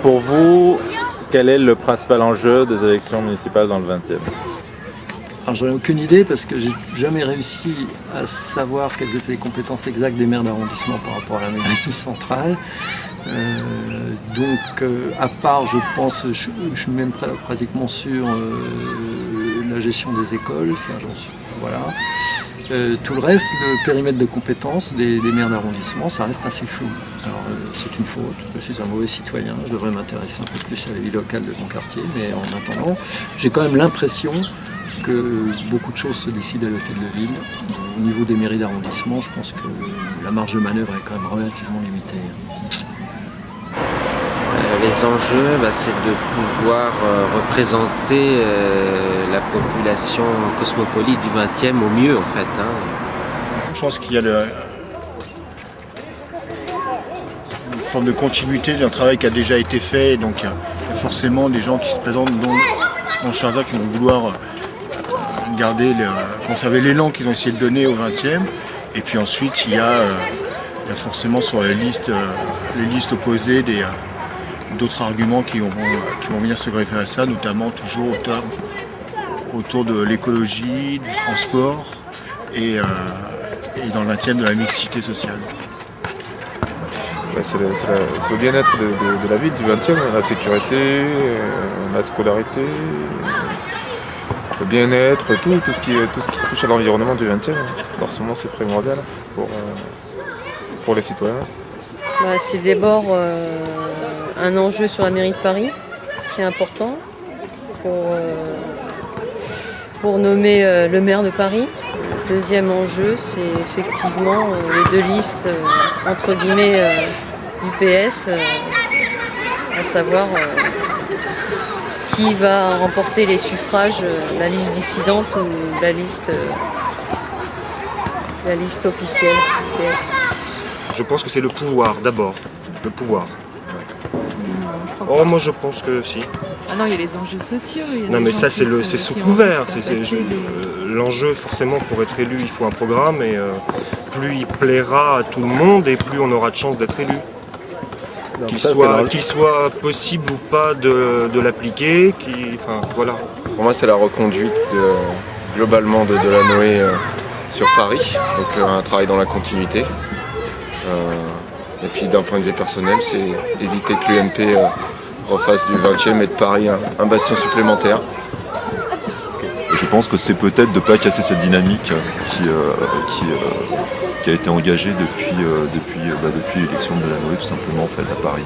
Pour vous, quel est le principal enjeu des élections municipales dans le 20e? Alors j'en ai aucune idée parce que j'ai jamais réussi à savoir quelles étaient les compétences exactes des maires d'arrondissement par rapport à la mairie centrale. À part, je pense, je suis même pratiquement sûr la gestion des écoles, ça j'en suis, voilà. Tout le reste, le périmètre de compétences des maires d'arrondissement, ça reste assez flou. Alors c'est une faute, je suis un mauvais citoyen, je devrais m'intéresser un peu plus à la vie locale de mon quartier, mais en attendant, j'ai quand même l'impression que beaucoup de choses se décident à l'hôtel de ville. Au niveau des mairies d'arrondissement, je pense que la marge de manœuvre est quand même relativement limitée. Les enjeux, c'est de pouvoir représenter la population cosmopolite du 20e au mieux en fait. Je pense qu'il y a une forme de continuité d'un travail qui a déjà été fait, donc il y a forcément des gens qui se présentent dans Charzard qui vont vouloir conserver l'élan qu'ils ont essayé de donner au 20e. Et puis ensuite il y a forcément sur les listes opposées d'autres arguments qui vont venir se greffer à ça, notamment toujours autour de l'écologie, du transport et dans le 20e de la mixité sociale. C'est le bien-être de la ville du 20e, la sécurité, la scolarité, le bien-être, tout ce qui touche à l'environnement du 20e. Forcément, c'est primordial pour les citoyens. C'est d'abord un enjeu sur la mairie de Paris qui est important pour nommer le maire de Paris. Deuxième enjeu, c'est effectivement les deux listes entre guillemets du PS, à savoir qui va remporter les suffrages, la liste dissidente ou la liste officielle du PS. Je pense que c'est le pouvoir d'abord, le pouvoir. Oh, moi je pense que si. Ah non, il y a les enjeux sociaux. Non mais ça c'est sous couvert. L'enjeu forcément pour être élu il faut un programme et plus il plaira à tout le monde et plus on aura de chances d'être élu. Qu'il soit possible ou pas de l'appliquer, voilà. Pour moi c'est la reconduite globalement de Delanoë sur Paris, donc un travail dans la continuité. Et puis d'un point de vue personnel, c'est éviter que l'UMP refasse du 20e et de Paris un bastion supplémentaire. Je pense que c'est peut-être de ne pas casser cette dynamique qui a été engagée depuis l'élection de Delanoë, tout simplement en fait, à Paris.